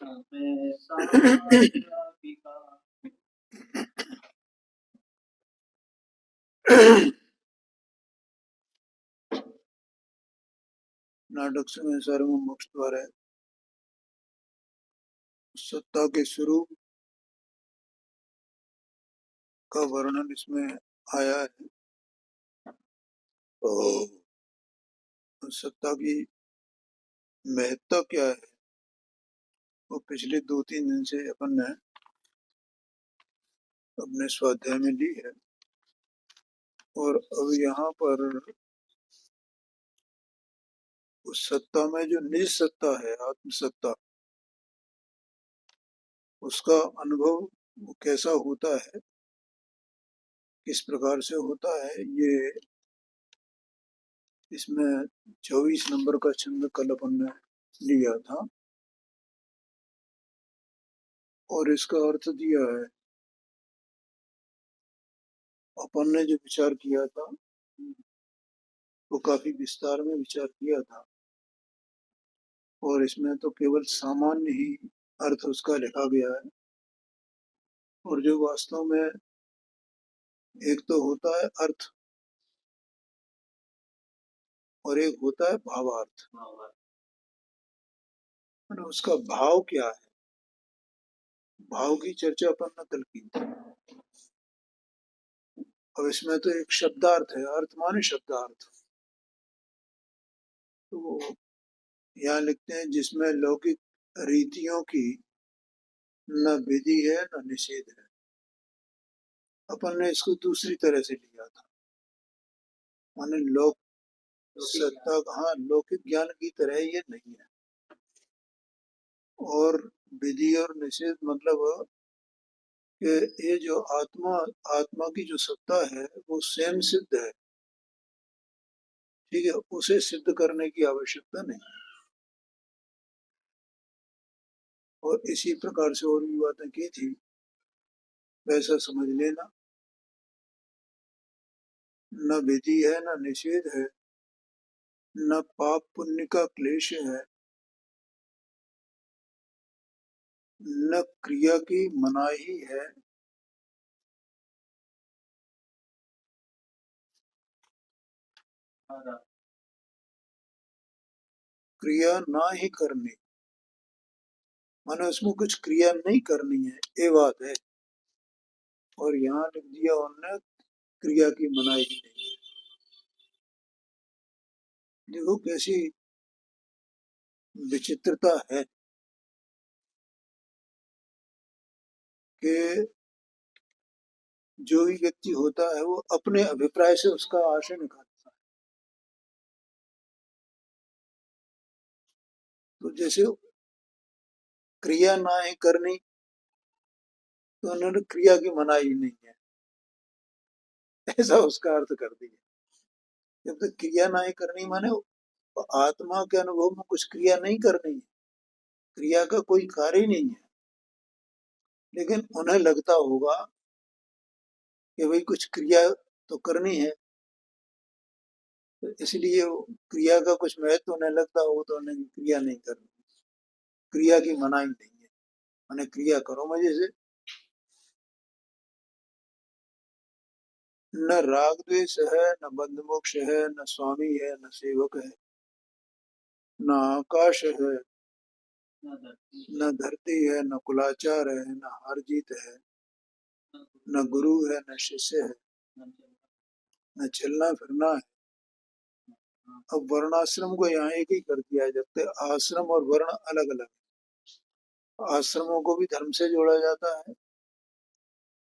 नाटक में सर्वम मोक्ष द्वारा सत्ता के स्वरूप का वर्णन इसमें आया है। तो सत्ता की महत्ता क्या है वो पिछले 2-3 दिन से अपन ने अपने स्वाध्याय में ली है। और अब यहाँ पर उस सत्ता में जो निज सत्ता है, आत्मसत्ता, उसका अनुभव वो कैसा होता है, किस प्रकार से होता है, ये इसमें 24 नंबर का छंद कल अपन ने लिया था और इसका अर्थ दिया है। अपन ने जो विचार किया था वो काफी विस्तार में विचार किया था और इसमें तो केवल सामान्य ही अर्थ उसका लिखा गया है। और जो वास्तव में एक तो होता है अर्थ और एक होता है भावार्थ। और उसका भाव क्या है, भाव की चर्चा अपन ने कल की थी। अब इसमें तो एक शब्दार्थ है, अर्थ माने शब्दार्थ। तो यहाँ लिखते हैं जिसमें लौकिक रीतियों की न विधि है न निषेध है। अपन ने इसको दूसरी तरह से लिया था, माने लोक सत्ता, हाँ, लौकिक ज्ञान की तरह ये नहीं है। और विधि और निषेध मतलब कि ये जो आत्मा की जो सत्ता है वो स्वयं सिद्ध है, ठीक है, उसे सिद्ध करने की आवश्यकता नहीं है। और इसी प्रकार से और भी बातें की थी, वैसा समझ लेना। न विधि है न निषेध है, न पाप पुण्य का क्लेश है, न क्रिया की मनाही है, क्रिया ना ही करनी, माने उसमें कुछ क्रिया नहीं करनी है, ये बात है। और यहाँ लिख दिया उन्होंने क्रिया की मनाही नहीं है। देखो कैसी विचित्रता है कि जो भी व्यक्ति होता है वो अपने अभिप्राय से उसका आशय निकालता है। तो जैसे क्रिया ना ही करनी, तो उन्होंने क्रिया की मनाही नहीं है, ऐसा उसका अर्थ कर दिया। जब तक क्रिया ना ही करनी माने आत्मा के अनुभव में कुछ क्रिया नहीं करनी है, क्रिया का कोई कार्य ही नहीं है, लेकिन उन्हें लगता होगा कि भाई कुछ क्रिया तो करनी है, तो इसलिए क्रिया का कुछ महत्व उन्हें लगता हो तो उन्हें क्रिया नहीं करनी, क्रिया की मनाही नहीं है, उन्हें क्रिया करो मजे से। न राग द्वेष है, न बंध मोक्ष है, न स्वामी है, न सेवक है, न आकाश है, न धरती है, न कुलाचार है, न हार जीत है, न गुरु है, न शिष्य है, न चलना फिरना है। अब वर्णाश्रम को यहाँ एक ही कर दिया है, जबकि आश्रम और वर्ण अलग अलग है। आश्रमों को भी धर्म से जोड़ा जाता है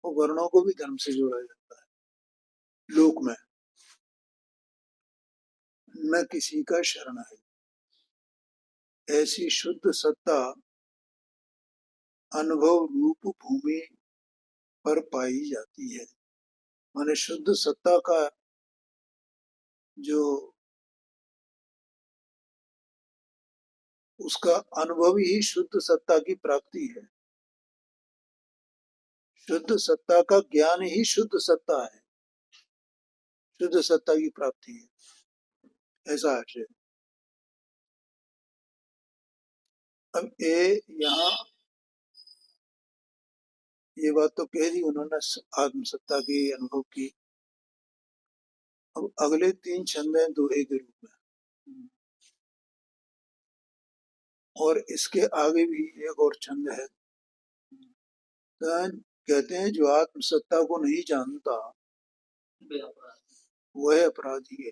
और वर्णों को भी धर्म से जोड़ा जाता है। लोक में न किसी का शरण है, ऐसी शुद्ध सत्ता अनुभव रूप भूमि पर पाई जाती है। माने शुद्ध सत्ता का जो उसका अनुभव ही शुद्ध सत्ता की प्राप्ति है। शुद्ध सत्ता का ज्ञान ही शुद्ध सत्ता है, शुद्ध सत्ता की प्राप्ति है, ऐसा आशय। अब यहाँ ये बात तो कह दी उन्होंने, आत्मसत्ता की अनुभव की। अब अगले 3 छंद हैं दोहे के रूप में, और इसके आगे भी एक और छंद है। तो कहते हैं जो आत्मसत्ता को नहीं जानता वह अपराधी है।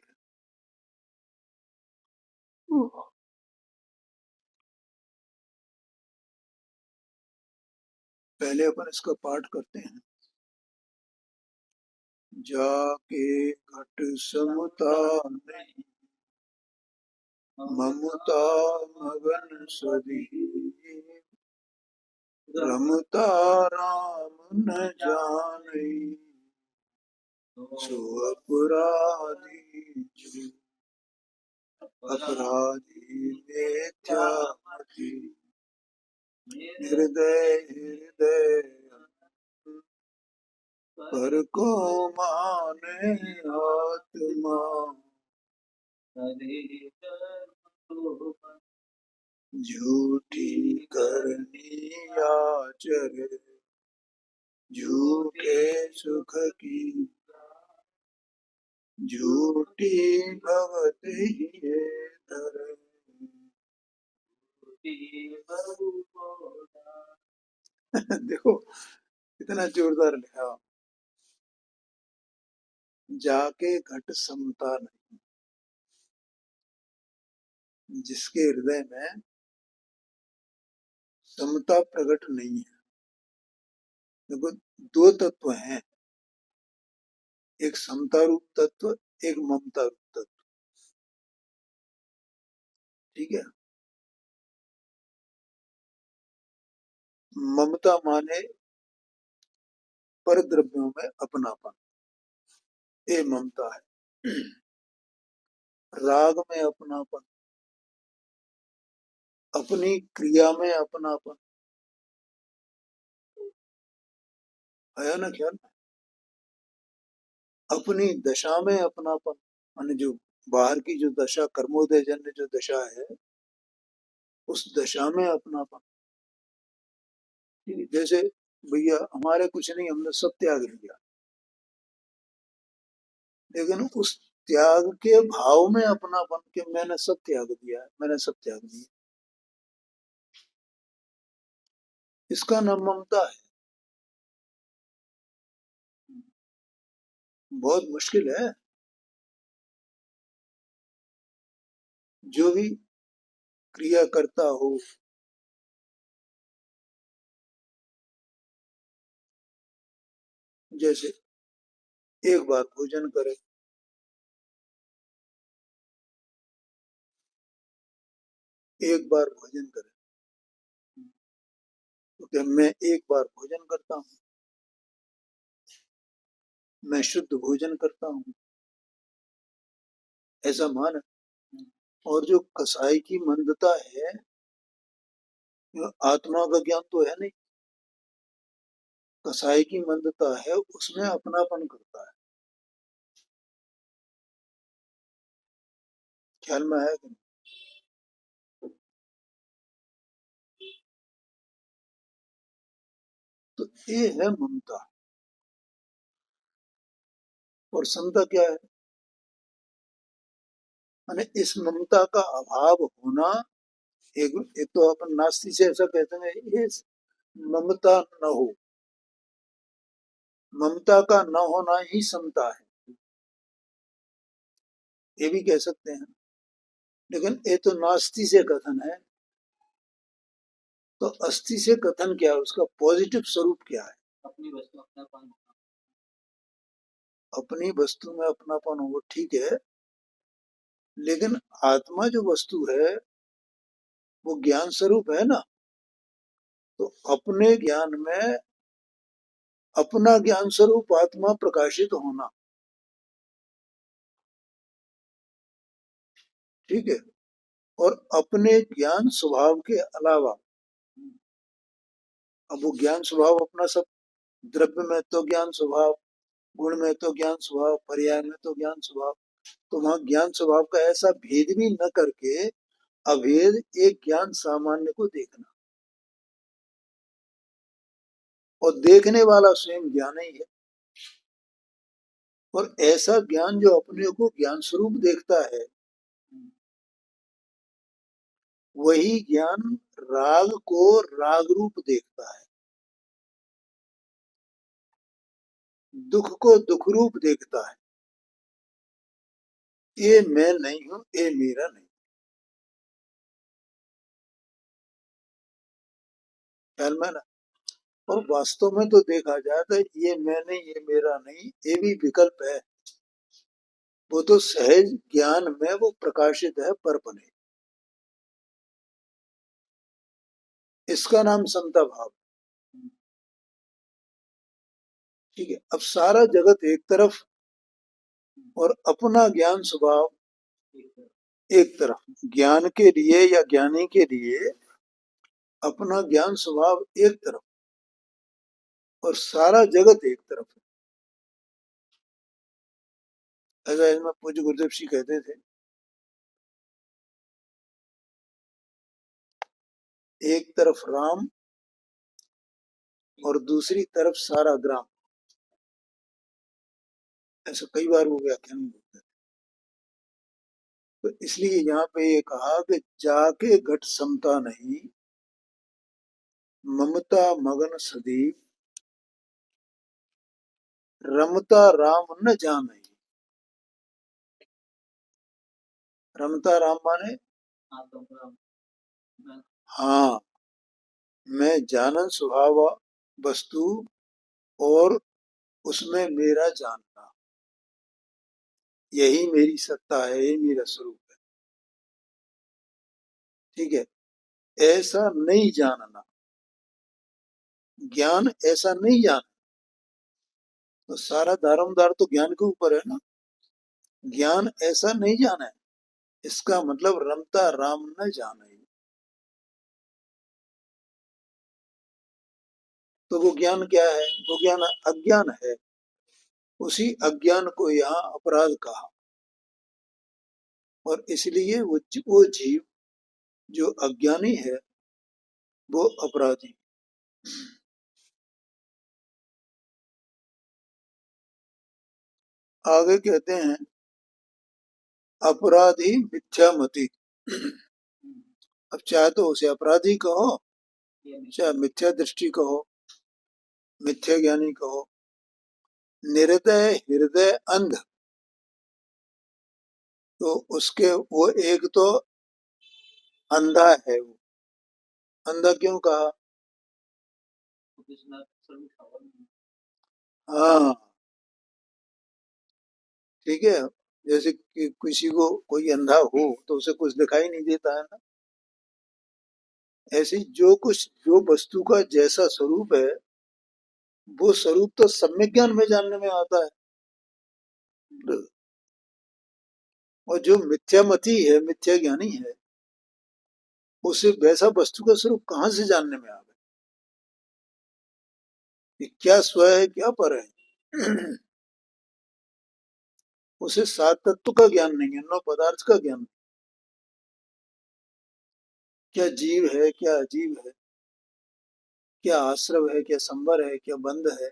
पहले अपन इसका पाठ करते हैं। जाके घट समता नहीं, ममता मगन सदी, रमता राम न जाने, सो अपराधी जो, अपराधी मिथ्यामति, हृदय हृदय पर को माने आत्मा, झूठी करनी आचर, झूठे सुख की, झूठी भगत ही धर। देखो कितना जोरदार लिखा। जाके घट समता नहीं, जिसके हृदय में समता प्रकट नहीं है। देखो 2 तत्व हैं, एक समता रूप तत्व, एक ममता रूप तत्व। ठीक है, ममता माने पर द्रव्यों में अपनापन, ये ममता है। राग में अपनापन, अपनी क्रिया में अपनापन, है ना ख्याल? अपनी दशा में अपनापन, माने जो बाहर की जो दशा, कर्मोदय जन्य जो दशा है, उस दशा में अपनापन। जैसे भैया हमारे कुछ नहीं, हमने सब त्याग लिया, लेकिन उस त्याग के भाव में अपनापन कि मैंने सब त्याग दिया, मैंने सब त्याग दिया, इसका नाम ममता है। बहुत मुश्किल है। जो भी क्रिया करता हो, जैसे एक बार भोजन करे, एक बार भोजन करे, तो मैं एक बार भोजन करता हूँ, मैं शुद्ध भोजन करता हूँ, ऐसा मान। और जो कसाई की मंदता है, आत्मा का ज्ञान तो है नहीं, कसाई की मंदता है, उसमें अपनापन करता है। ख्याल में आया कि नहीं? तो ये है ममता। और समता क्या है? माने इस ममता का अभाव होना। एक तो अपन नास्ती से ऐसा कहते हैं, ये ममता न हो, ममता का न होना ही समता है, ये भी कह सकते हैं। लेकिन ये तो नास्ती से कथन है, तो अस्थि से कथन क्या है, उसका पॉजिटिव स्वरूप क्या है? अपनी वस्तु में अपनापन हो, ठीक है, लेकिन आत्मा जो वस्तु है वो ज्ञान स्वरूप है ना, तो अपने ज्ञान में अपना ज्ञान स्वरूप आत्मा प्रकाशित होना, ठीक है। और अपने ज्ञान स्वभाव के अलावा, अब वो ज्ञान स्वभाव अपना सब, द्रव्य में तो ज्ञान स्वभाव, गुण में तो ज्ञान स्वभाव, पर्याय में तो ज्ञान स्वभाव, तो वहां ज्ञान स्वभाव का ऐसा भेद भी न करके अभेद एक ज्ञान सामान्य को देखना, और देखने वाला स्वयं ज्ञान ही है। और ऐसा ज्ञान जो अपने को ज्ञान स्वरूप देखता है, वही ज्ञान राग को राग रूप देखता है, दुख को दुख रूप देखता है। ये मैं नहीं हूं, ये मेरा नहीं। ख्याल में ना। और वास्तव में तो देखा जाए तो ये मैं नहीं, ये मेरा नहीं, ये भी विकल्प है। वो तो सहज ज्ञान में वो प्रकाशित है परपने। इसका नाम समता भाव। ठीक है। अब सारा जगत एक तरफ और अपना ज्ञान स्वभाव एक तरफ। ज्ञान के लिए या ज्ञानी के लिए अपना ज्ञान स्वभाव एक तरफ और सारा जगत एक तरफ है। ऐसा इसमें पूज्य गुरुदेव जी कहते थे, एक तरफ राम और दूसरी तरफ सारा ग्राम। ऐसा कई बार वो व्याख्यान में बोलते हैं। तो इसलिए यहाँ पे ये कहा कि जाके घट समता नहीं, ममता मगन सदीप, रमता राम न जाने। रमता राम माने हाँ, मैं जानन स्वभाव वस्तु और उसमें मेरा जानना, यही मेरी सत्ता है, यही मेरा स्वरूप है। ठीक है। ऐसा नहीं जानना, ज्ञान ऐसा नहीं जाना। तो सारा दारोमदार तो ज्ञान के ऊपर है ना। ज्ञान ऐसा नहीं जाना है, इसका मतलब रमता राम न जाने। तो वो ज्ञान क्या है? वो ज्ञान अज्ञान है। उसी अज्ञान को यहाँ अपराध कहा, और इसलिए वो जीव जो अज्ञानी है वो अपराधी। आगे कहते हैं अपराधी मिथ्यामति। अब चाहे तो उसे अपराधी कहो, चाहे मिथ्या दृष्टि कहो, मिथ्या ज्ञानी कहो। निर्दय हृदय अंध, तो उसके वो एक तो अंधा है। वो अंधा क्यों कहा? हाँ, ठीक है। जैसे कि किसी को कोई अंधा हो तो उसे कुछ दिखाई नहीं देता है ना। ऐसे ही जो कुछ जो वस्तु का जैसा स्वरूप है, वो स्वरूप तो सम्यक ज्ञान में जानने में आता है। और जो मिथ्यामती है, मिथ्या ज्ञानी है, उसे वैसा वस्तु का स्वरूप कहाँ से जानने में आ गया कि क्या स्व है क्या पर है। उसे सात तत्व का ज्ञान नहीं है, नौ पदार्थ का ज्ञान। क्या जीव है, क्या अजीव है, क्या आश्रव है, क्या संवर है, क्या बंध है,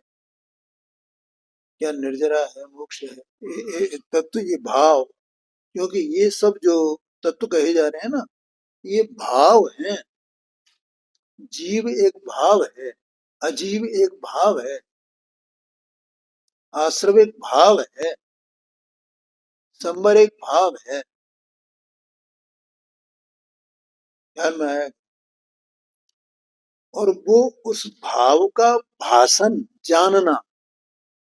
क्या निर्जरा है, मोक्ष है। तत्व, ये भाव। क्योंकि ये सब जो तत्व कहे जा रहे हैं ना, ये भाव हैं। जीव एक भाव है, अजीव एक भाव है, आश्रव एक भाव है, संवर एक भाव है। ध्यान में है। और वो उस भाव का भाषण जानना।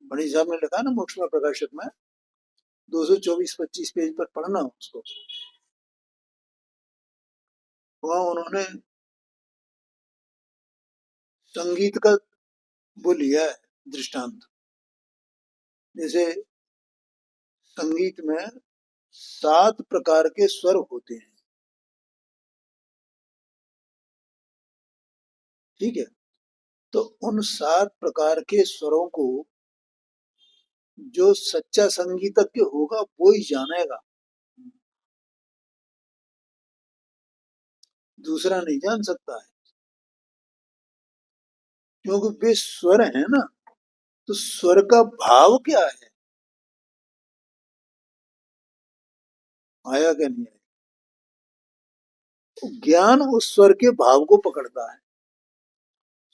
बड़ी साहब ने लिखा ना मोक्ष में प्रकाशक में, 224-25 पेज पर पढ़ना उसको। वहां उन्होंने संगीत का वो लिया है दृष्टांत। जैसे संगीत में 7 प्रकार के स्वर होते हैं। ठीक है। तो उन 7 प्रकार के स्वरों को जो सच्चा संगीतज्ञ होगा वो ही जानेगा। दूसरा नहीं जान सकता है, क्योंकि वे स्वर है ना। तो स्वर का भाव क्या है, आया क्या नहीं है? तो ज्ञान उस स्वर के भाव को पकड़ता है।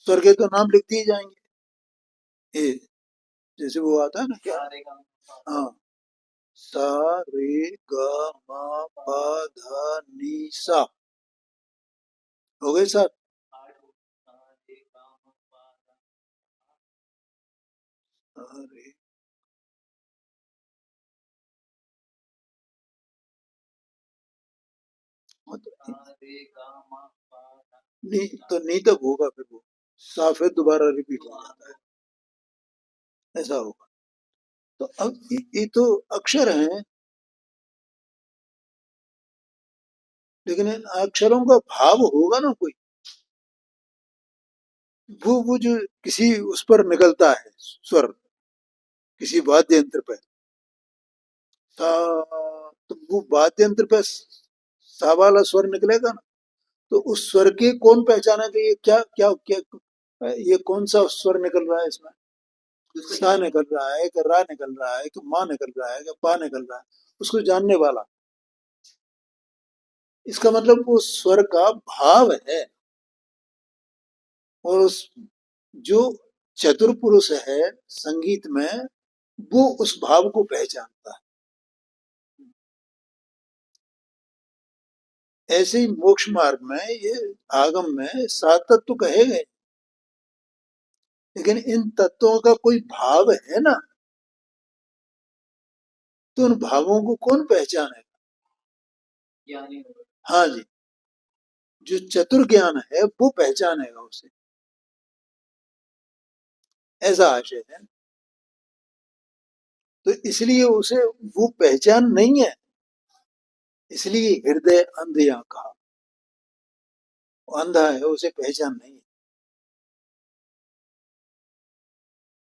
स्वर के तो नाम लिख दिए जाएंगे, ये जैसे वो आता है ना क्या, हाँ, सा रे ग म प ध नि सा, हो गए सर? अरे नी, तो नी तक होगा, फिर वो सा फिर दोबारा रिपीट हो जाता है, ऐसा होगा। तो अब ये तो अक्षर हैं, लेकिन इन अक्षरों का भाव होगा ना कोई, वो जो किसी उस पर निकलता है स्वर, किसी वाद्य यंत्र पे, सा, तो वो वाद्य यंत्र पे सा वाला स्वर निकलेगा ना। तो उस स्वर के कौन पहचाना कि ये क्या क्या क्या, ये कौन सा स्वर निकल रहा है इसमें? सा निकल रहा है कि रा निकल रहा है कि माँ निकल रहा है कि पा निकल रहा है, उसको जानने वाला। इसका मतलब वो स्वर का भाव है। और उस जो चतुर पुरुष है संगीत में, वो उस भाव को पहचानता है। ऐसे ही मोक्ष मार्ग में, ये आगम में सात तत्व कहे गए, लेकिन इन तत्वों का कोई भाव है ना, तो उन भावों को कौन पहचानेगा? हाँ जी, जो चतुर ज्ञान है वो पहचानेगा उसे, ऐसा आशय है। तो इसलिए उसे वो पहचान नहीं है, इसलिए हृदय अंधया कहा। वो अंधा है, उसे पहचान नहीं है।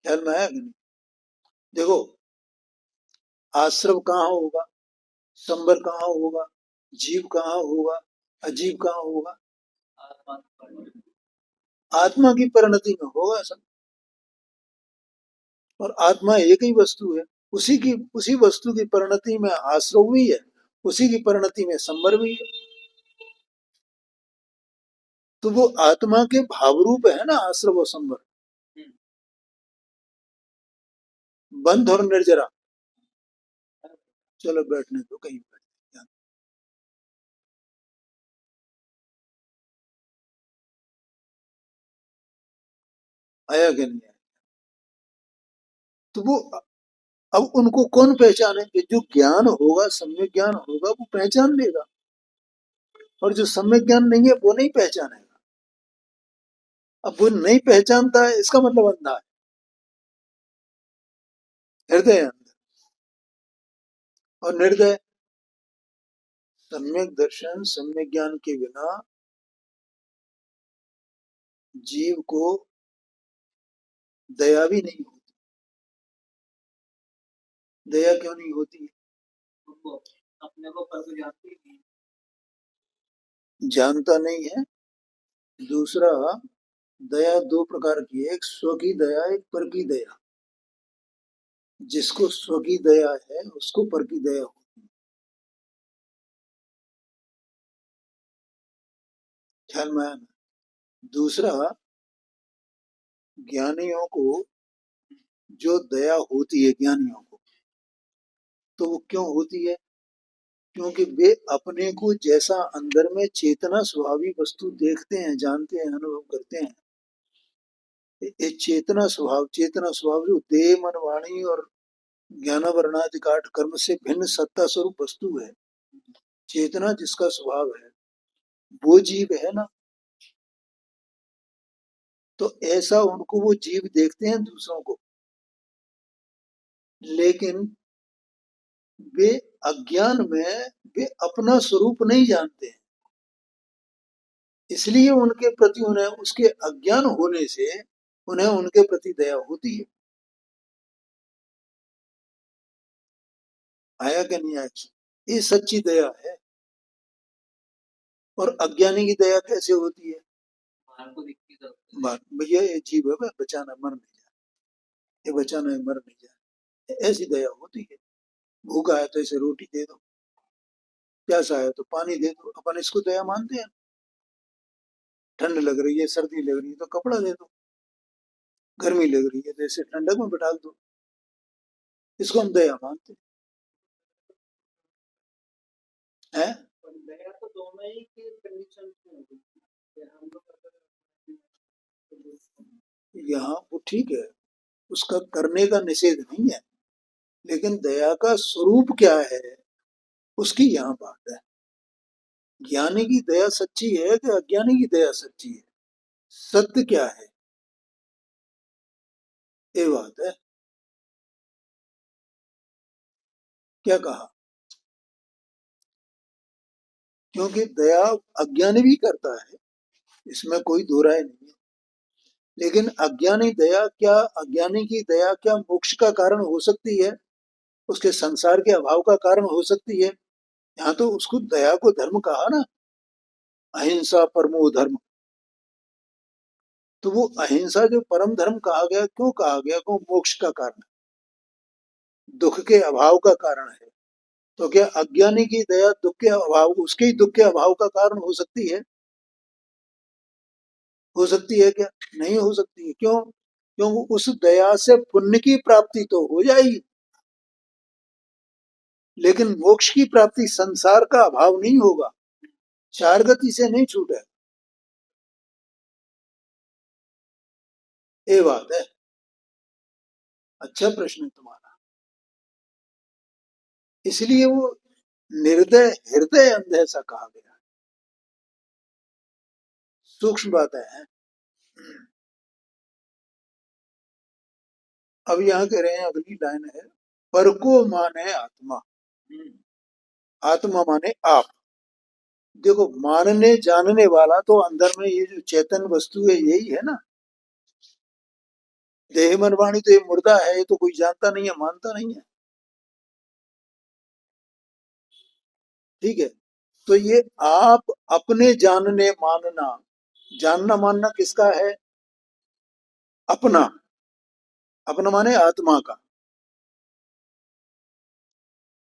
ख्याल में आया कि नहीं? देखो, आश्रव कहाँ होगा, संबर कहाँ होगा, जीव कहाँ होगा, अजीव कहाँ होगा? आत्मा की परिणति में होगा सब। और आत्मा एक ही वस्तु है, उसी वस्तु की परिणति में आश्रव भी है, उसी की परिणति में संबर भी है। तो वो आत्मा के भाव रूप है ना आश्रव और संबर, बंध और निर्जरा। चलो बैठने दो, कहीं बैठ, आया कि नहीं आया? तो वो, अब उनको कौन पहचानेंगे? जो ज्ञान होगा, सम्यक ज्ञान होगा, वो पहचान लेगा। और जो सम्यक ज्ञान नहीं है वो नहीं पहचानेगा। अब वो नहीं पहचानता है, इसका मतलब अंधा है, हृदय अंधा। और निर्दय, सम्यक दर्शन सम्यक ज्ञान के बिना जीव को दया भी नहीं होती। दया क्यों नहीं होती? अपने को पर तो जानती नहीं, जानता नहीं है। दूसरा, दया दो प्रकार की है, एक स्व की दया, एक पर की दया। जिसको स्व की दया है उसको पर की दया हो। ख्याल में आया ना? दूसरा, ज्ञानियों को जो दया होती है ज्ञानियों को, तो वो क्यों होती है? क्योंकि वे अपने को जैसा अंदर में चेतना स्वभावी वस्तु देखते हैं, जानते हैं, अनुभव करते हैं। ये चेतना स्वभाव जो देह मन वाणी और ज्ञान वर्णादि काट कर्म से भिन्न सत्ता स्वरूप वस्तु है, चेतना जिसका स्वभाव है, वो जीव है ना। तो ऐसा उनको वो जीव देखते हैं दूसरों को, लेकिन वे अज्ञान में वे अपना स्वरूप नहीं जानते हैं। इसलिए उनके प्रति, उन्हें उसके अज्ञान होने से उन्हें उनके प्रति दया होती है। आया कि नहीं आया? ये सच्ची दया है। और अज्ञानी की दया कैसे होती है? भैया ये जीव है, बचाना, मर नहीं जाए, ये बचाना है, मर नहीं जाए, ऐसी दया होती है। भूखा है तो इसे रोटी दे दो, प्यासा है तो पानी दे दो, अपन इसको दया मानते हैं। ठंड लग रही है, सर्दी लग रही है तो कपड़ा दे दो, गर्मी लग रही है तो इसे ठंडक में बिठा दो, इसको हम दया मानते हैं। यहाँ वो ठीक है, उसका करने का निषेध नहीं है, लेकिन दया का स्वरूप क्या है, उसकी यहाँ बात है। ज्ञानी की दया सच्ची है कि अज्ञानी की दया सच्ची है? सत्य क्या है, ये बात है। क्या कहा? क्योंकि दया अज्ञानी भी करता है, इसमें कोई दो राय नहीं है, लेकिन अज्ञानी दया क्या, अज्ञानी की दया क्या मोक्ष का कारण हो सकती है, उसके संसार के अभाव का कारण हो सकती है? यहाँ तो उसको दया को धर्म कहा ना, अहिंसा परमो धर्म। तो वो अहिंसा जो परम धर्म कहा गया, क्यों कहा गया? वो मोक्ष का कारण है, दुख के अभाव का कारण है। तो क्या अज्ञानी की दया दुख के अभाव, उसके ही दुख के अभाव का कारण हो सकती है? हो सकती है क्या? नहीं हो सकती है। क्यों? क्योंकि उस दया से पुण्य की प्राप्ति तो हो जाएगी, लेकिन मोक्ष की प्राप्ति, संसार का अभाव नहीं होगा, चार गति से नहीं छूटे, ये बात है। अच्छा प्रश्न है तुम्हारा। इसलिए वो निर्दय हृदय अंध ऐसा कहा गया। सूक्ष्म बातें हैं। अब यहाँ कह रहे हैं, अगली लाइन है, पर को माने आत्मा। आत्मा माने आप। देखो, मानने जानने वाला तो अंदर में ये जो चेतन वस्तु है यही है ना। देह मन वाणी तो ये मुर्दा है, ये तो कोई जानता नहीं है, मानता नहीं है। ठीक है, तो ये आप अपने जानने मानना, जानना मानना किसका है? अपना। अपना माने आत्मा का।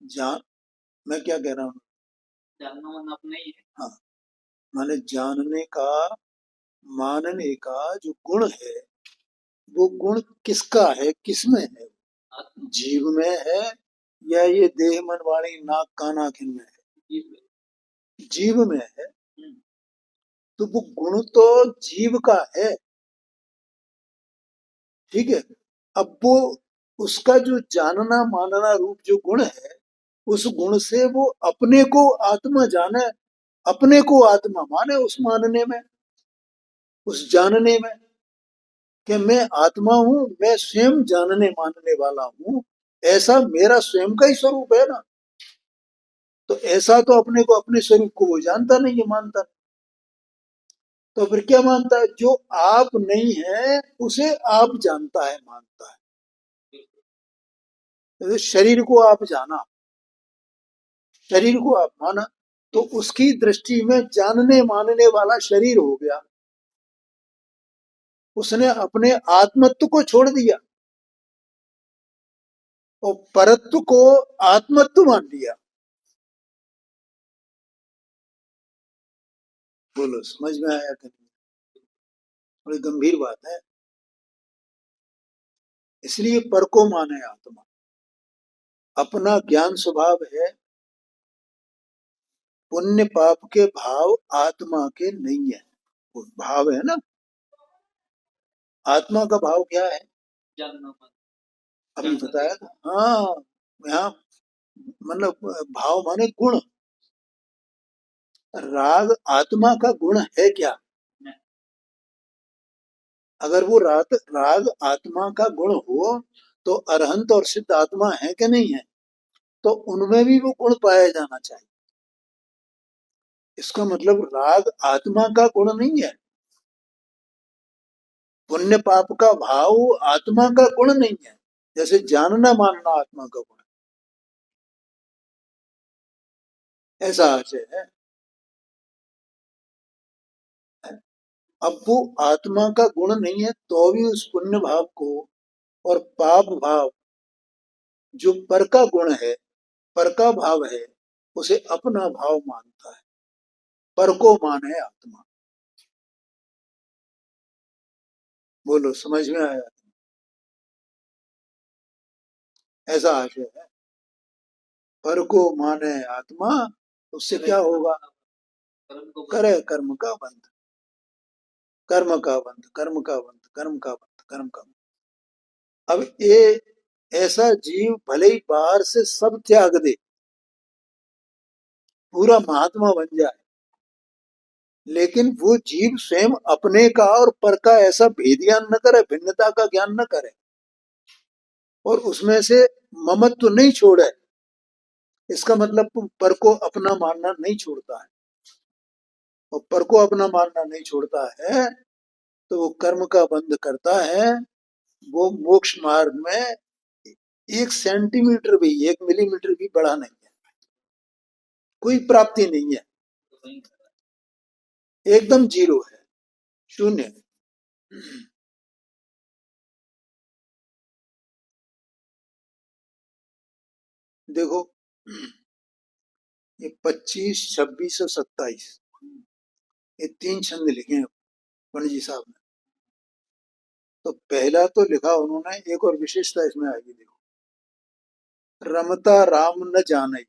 जान, मैं क्या कह रहा हूँ? जानना मानना अपना ही है। हाँ, माने जानने का, मानने का जो गुण है, वो गुण किसका है, किसमें है? जीव में है, या ये देह मन वाणी नाक कान आंख में है? जीव में है। तो वो गुण तो जीव का है, ठीक है। अब वो, उसका जो जानना मानना रूप जो गुण है, उस गुण से वो अपने को आत्मा जाने, अपने को आत्मा माने उस मानने में, उस जानने में, कि मैं आत्मा हूं, मैं स्वयं जानने मानने वाला हूं, ऐसा मेरा स्वयं का ही स्वरूप है ना। तो ऐसा तो अपने को, अपने स्वरूप को वो जानता नहीं है, मानता नहीं। तो फिर क्या मानता है? जो आप नहीं है उसे आप जानता है, मानता है। जैसे शरीर को आप जाना, शरीर को आप माना, तो उसकी दृष्टि में जानने मानने वाला शरीर हो गया, उसने अपने आत्मत्व को छोड़ दिया और परत्व को आत्मत्व मान लिया। बोलो, समझ में आया कि नहीं? बड़ी गंभीर बात है। इसलिए पर को माने आत्मा। अपना ज्ञान स्वभाव है, पुण्य पाप के भाव आत्मा के नहीं है। वो भाव है ना, आत्मा का भाव क्या है? अभी बताया था। हाँ, यहाँ मतलब भाव माने गुण। राग आत्मा का गुण है क्या? अगर वो राग आत्मा का गुण हो, तो अरहंत और सिद्ध आत्मा है कि नहीं है? तो उनमें भी वो गुण पाया जाना चाहिए। इसका मतलब राग आत्मा का गुण नहीं है, पुण्य पाप का भाव आत्मा का गुण नहीं है। जैसे जानना मानना आत्मा का गुण, ऐसा आशय है। अब वो आत्मा का गुण नहीं है तो भी उस पुण्य भाव को और पाप भाव जो पर का गुण है, पर का भाव है, उसे अपना भाव मानता है। पर को माने आत्मा। बोलो, समझ में आया? ऐसा आशय है। पर को माने आत्मा, उससे क्या होगा? करे कर्म का बंध, कर्म का बंध, कर्म का बंध, कर्म का बंध, कर्म का बंध। अब ये ऐसा जीव भले ही बाहर से सब त्याग दे, पूरा महात्मा बन जाए, लेकिन वो जीव स्वयं अपने का और पर का ऐसा भेद ज्ञान न करे, भिन्नता का ज्ञान न करे, और उसमें से ममत्व नहीं छोड़े। इसका मतलब पर को अपना मानना नहीं छोड़ता है, और पर को अपना मानना नहीं छोड़ता है तो वो कर्म का बंध करता है। वो मोक्ष मार्ग में 1 सेंटीमीटर भी, 1 मिलीमीटर भी बढ़ा नहीं है, कोई प्राप्ति नहीं है, एकदम जीरो है, शून्य है। देखो, ये 25, 26 और 27, ये 3 छंद लिखे हैं पंडित जी साहब ने। तो पहला तो लिखा उन्होंने, एक और विशेषता इसमें आएगी, देखो, रमता राम न जाने,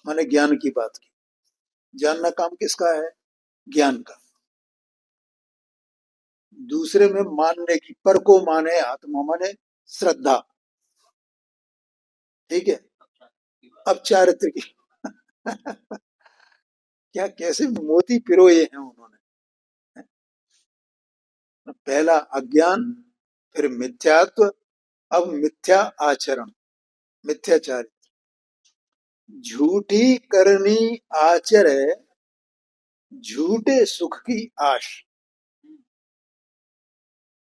माने ज्ञान की बात की। जानना काम किसका है? ज्ञान का। दूसरे में मानने की, पर को माने आत्मा, माने श्रद्धा। ठीक है। अब चारित्र की क्या कैसे मोती पिरोए हैं उन्होंने। पहला अज्ञान, फिर मिथ्यात्व, अब मिथ्या आचरण, मिथ्याचारी, झूठी करनी आचरे, झूठे सुख की आश।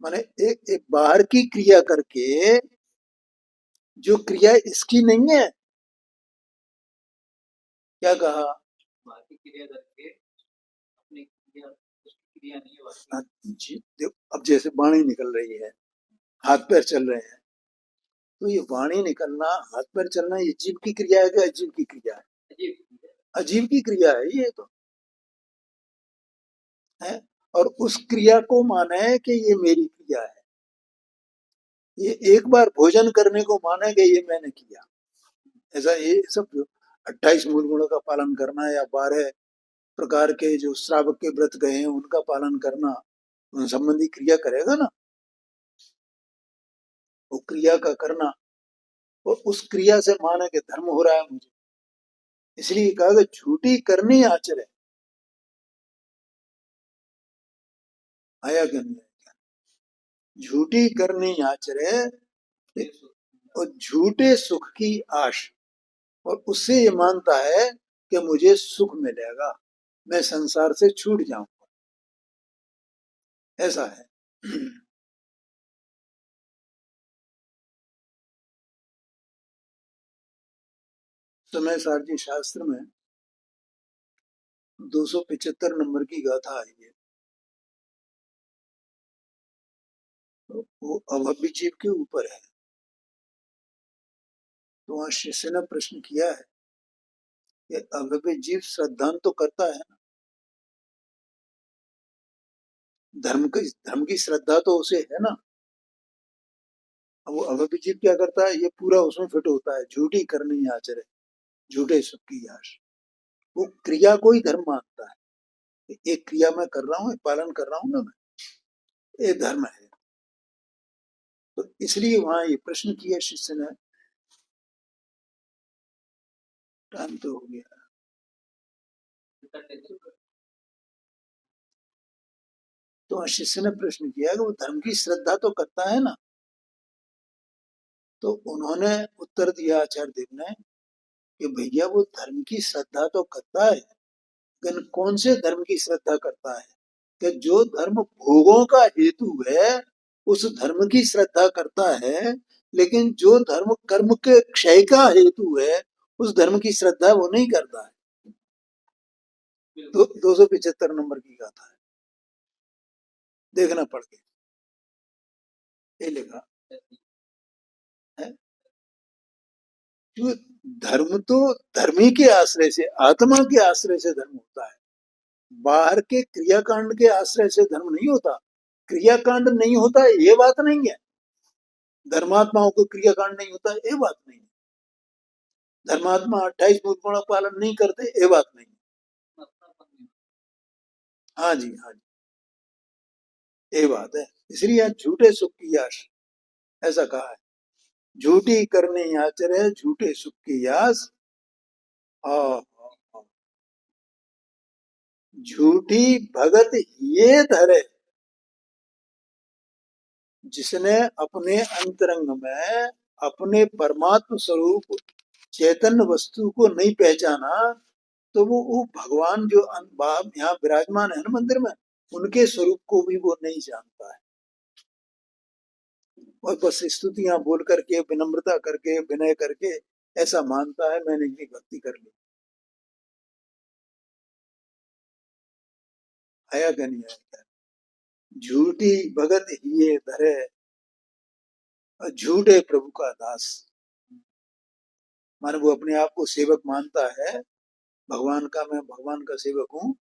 माने एक बाहर की क्रिया करके, जो क्रिया इसकी नहीं है, क्या कहा? बाहर की क्रिया करके अपनी क्रिया, उसकी क्रिया नहीं है जी। अब जैसे वाणी निकल रही है, हाथ पैर चल रहे हैं, तो ये वाणी निकलना, हाथ पैर चलना, ये जीव की क्रिया है कि अजीव की क्रिया है? अजीव की क्रिया है ये तो, है। और उस क्रिया को माने कि ये मेरी क्रिया है। ये एक बार भोजन करने को माने कि ये मैंने किया। ऐसा ये सब 28 मूल गुणों का पालन करना, या 12 प्रकार के जो श्रावक के व्रत गए हैं उनका पालन करना, उन संबंधी क्रिया करेगा ना, वो क्रिया का करना, और उस क्रिया से माने कि धर्म हो रहा है मुझे। इसलिए कहा कि झूठी करनी आचरण, आया कि नहीं? झूठी करनी आचरे, और झूठे सुख की आश, और उससे ये मानता है कि मुझे सुख मिलेगा, मैं संसार से छूट जाऊंगा। ऐसा है। समय सारजी शास्त्र में 275 नंबर की गाथा आई है। वो अभव्य जीव के ऊपर है। तो वहां शिष्य ने प्रश्न किया है कि अभव्य जीव श्रद्धान तो करता है ना, धर्म की श्रद्धा तो उसे है ना। अब वो अभव्य जीव क्या करता है? ये पूरा उसमें फिट होता है, झूठी करनी आचरण, झूठे सुख की आश। वो क्रिया को ही धर्म मानता है। एक क्रिया मैं कर रहा हूँ, पालन कर रहा हूँ ना मैं, ये धर्म है। तो इसलिए वहां ये प्रश्न किया शिष्य ने। टाइम तो हो गया। तो शिष्य ने प्रश्न किया कि वो धर्म की श्रद्धा तो करता है ना। तो उन्होंने उत्तर दिया आचार्य देव ने कि भैया वो धर्म की श्रद्धा तो करता है, लेकिन कौन से धर्म की श्रद्धा करता है? कि जो धर्म भोगों का हेतु है, उस धर्म की श्रद्धा करता है, लेकिन जो धर्म कर्म के क्षय का हेतु है, उस धर्म की श्रद्धा वो नहीं करता है। 275 नंबर की गाथा है। देखना पड़ गया, ये लिखा है। जो धर्म तो धर्मी के आश्रय से, आत्मा के आश्रय से धर्म होता है, बाहर के क्रियाकांड के आश्रय से धर्म नहीं होता। क्रियाकांड नहीं होता ये बात नहीं है, धर्मात्माओं को क्रियाकांड नहीं होता ये बात नहीं है, धर्मात्मा 28 मूल गुणों का पालन नहीं करते ये बात नहीं है। हाँ जी, हाँ जी, ये बात है। इसलिए यहाँ झूठे सुख की आश ऐसा कहा है, झूठी करने आचरे झूठे सुख की आस। हाँ, झूठी भगत ये धरे, जिसने अपने अंतरंग में अपने परमात्म स्वरूप चैतन्य वस्तु को नहीं पहचाना, तो वो भगवान जो यहाँ विराजमान है ना मंदिर में, उनके स्वरूप को भी वो नहीं जानता है, और बस स्तुतियां बोल करके, विनम्रता करके, विनय करके ऐसा मानता है मैंने इतनी भक्ति कर ली। आया क्या नहीं आया? झूठी भगत ये धरे और झूठे प्रभु का दास। माने वो अपने आप को सेवक मानता है भगवान का, मैं भगवान का सेवक हूँ,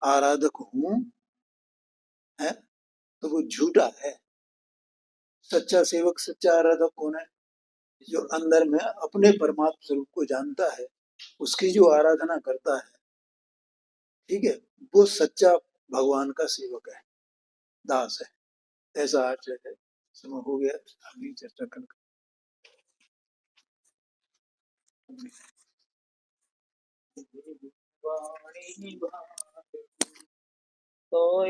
आराधक हूँ, है, तो वो झूठा है। सच्चा सेवक, सच्चा आराधक कौन है? जो अंदर में अपने परमात्म स्वरूप को जानता है, उसकी जो आराधना करता है, ठीक है, वो सच्चा भगवान का सेवक है, दास है। ऐसा आशय है। समय हो गया, अगली चर्चा कल। वाणी तो